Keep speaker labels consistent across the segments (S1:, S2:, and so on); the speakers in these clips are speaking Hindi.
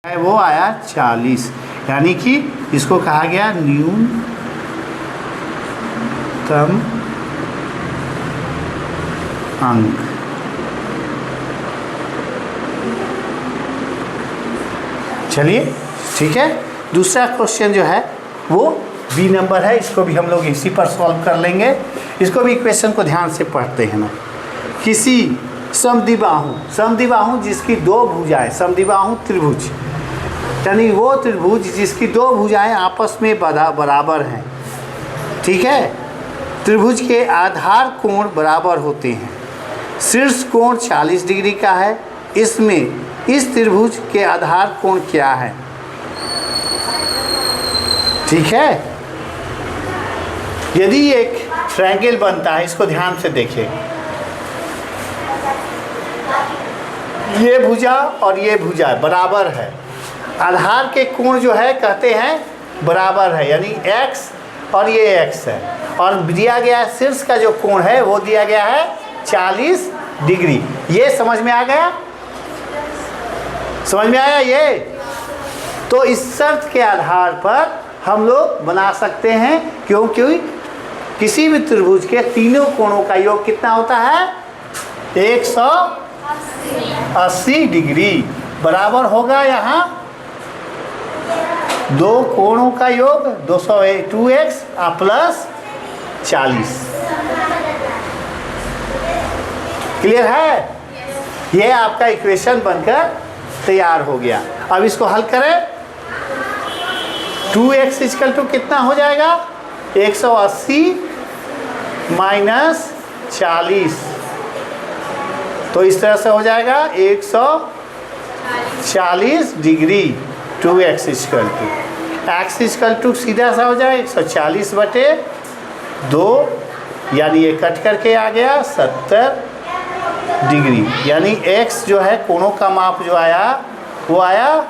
S1: है वो आया 40, यानी कि इसको कहा गया न्यूनतम अंक। चलिए ठीक है, दूसरा क्वेश्चन जो है वो बी नंबर है, इसको भी हम लोग इसी पर सॉल्व कर लेंगे। इसको भी क्वेश्चन को ध्यान से पढ़ते हैं ना। किसी समद्विबाहु जिसकी दो भुजाएं, समद्विबाहु त्रिभुज यानी वो त्रिभुज जिसकी दो भुजाएं आपस में बराबर हैं, ठीक है। त्रिभुज के आधार कोण बराबर होते हैं। शीर्ष कोण 40 डिग्री का है। इसमें इस त्रिभुज के आधार कोण क्या है, ठीक है। यदि एक ट्रायंगल बनता है, इसको ध्यान से देखिए, ये भुजा और ये भुजा बराबर है। आधार के कोण जो है कहते हैं बराबर है, यानी x और ये x है, और दिया गया शीर्ष का जो कोण है वो दिया गया है 40 डिग्री। ये समझ में आ गया? समझ में आया ये? तो इस शर्त के आधार पर हम लोग बना सकते हैं, क्योंकि किसी भी त्रिभुज के तीनों कोणों का योग कितना होता है? 180 डिग्री बराबर होगा। यहाँ दो कोणों का योग 2x प्लस 40। क्लियर है? ये आपका इक्वेशन बनकर तैयार हो गया। अब इसको हल करें। 2x इक्वल टू कितना हो जाएगा? 180 माइनस 40, तो इस तरह से हो जाएगा 140 degree. 2x equal to x equal to सीधा सा हो जाए 140 बटे 2, यानी ये कट करके आ गया 70 डिग्री, यानी x जो है कोणों का माप जो आया वो आया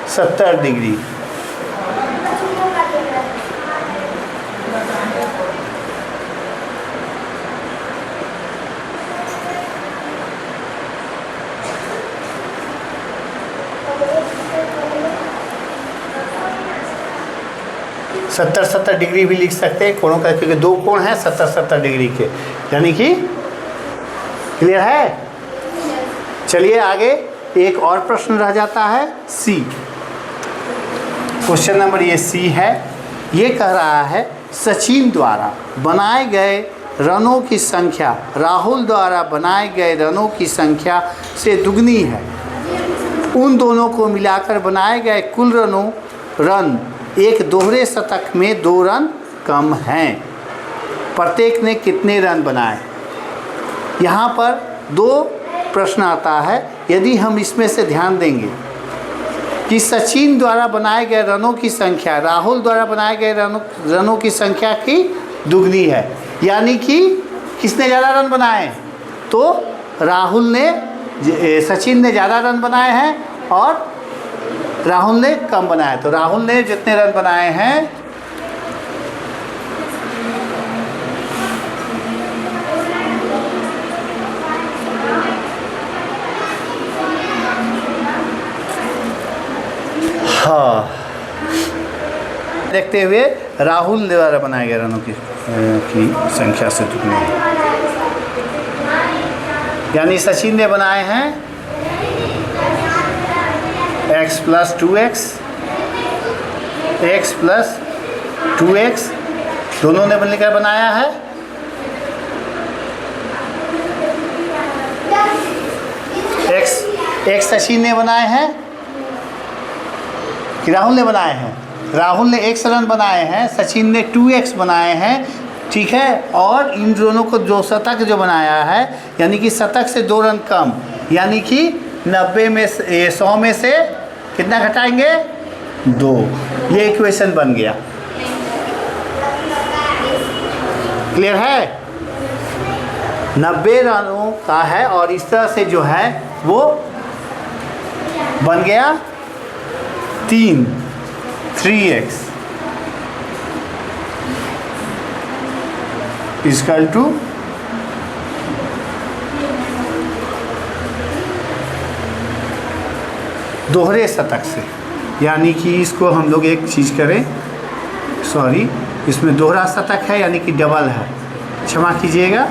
S1: 70 डिग्री। सत्तर डिग्री भी लिख सकते हैं कोणों का, क्योंकि दो कोण हैं 70 डिग्री के, यानी कि क्लियर है। चलिए आगे एक और प्रश्न रह जाता है सी। क्वेश्चन नंबर ये सी है। ये कह रहा है सचिन द्वारा बनाए गए रनों की संख्या राहुल द्वारा बनाए गए रनों की संख्या से दुगनी है। उन दोनों को मिलाकर बनाए गए कुल रन एक दोहरे शतक में 2 रन कम हैं। प्रत्येक ने कितने रन बनाए? यहाँ पर दो प्रश्न आता है। यदि हम इसमें से ध्यान देंगे कि सचिन द्वारा बनाए गए रनों की संख्या राहुल द्वारा बनाए गए रनों की संख्या की दुगनी है, यानी कि किसने ज़्यादा रन बनाए? तो सचिन ने ज़्यादा रन बनाए हैं और राहुल ने कम बनाया। तो राहुल ने जितने रन बनाए हैं हाँ, देखते हुए राहुल द्वारा बनाए गए रनों की संख्या से दुगनी है, यानी सचिन ने बनाए हैं x plus 2x, x plus 2x दोनों ने मिलकर बनाया है। x सचिन ने बनाए हैं कि राहुल ने बनाए हैं? राहुल ने x रन बनाए हैं, सचिन ने 2x बनाए हैं, ठीक है। और इन दोनों को जो शतक जो बनाया है, यानी कि शतक से 2 रन कम, यानी कि 100 में से कितना घटाएंगे? 2। ये इक्वेशन बन गया। क्लियर है? 90 रनों का है और इस तरह से जो है वो बन गया 3x इक्वल टू दोहरे शतक से, यानी कि इसको हम लोग एक चीज़ करें, सॉरी, इसमें दोहरा शतक है यानी कि डबल है, क्षमा कीजिएगा,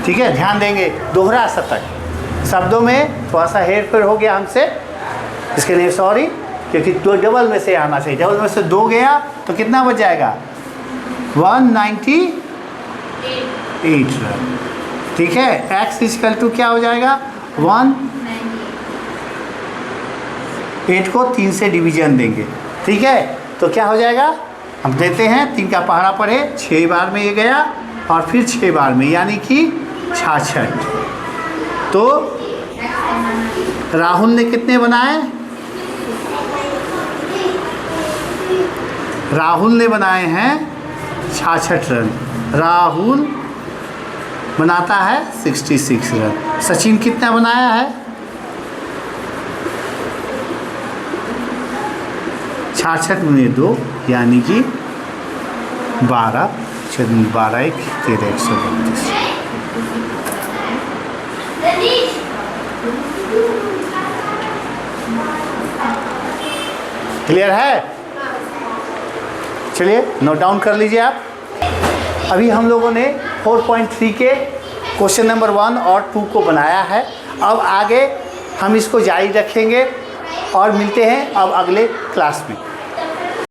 S1: ठीक है, ध्यान देंगे। दोहरा शतक शब्दों में थोड़ा सा हेर फेर हो गया हमसे, इसके लिए सॉरी, क्योंकि दो डबल में से आना चाहिए। डबल में से 2 गया तो कितना बच जाएगा? 198 रन, ठीक है। x इक्वल टू क्या हो जाएगा? 8 को 3 से डिवीजन देंगे, ठीक है। तो क्या हो जाएगा? हम देते हैं 3 का पहाड़ा पढ़े, 6 बार में ये गया और फिर 6 बार में, यानी कि 66। तो राहुल ने कितने बनाए? राहुल ने बनाए हैं 66 रन। राहुल बनाता है 66 रन। सचिन कितना बनाया है? 66 में 2 यानी कि 12, 12 1 13 132। क्लियर है? चलिए नोट डाउन कर लीजिए आप। अभी हम लोगों ने 4.3 के क्वेश्चन नंबर 1 और 2 को बनाया है। अब आगे हम इसको जारी रखेंगे और मिलते हैं अब अगले क्लास में।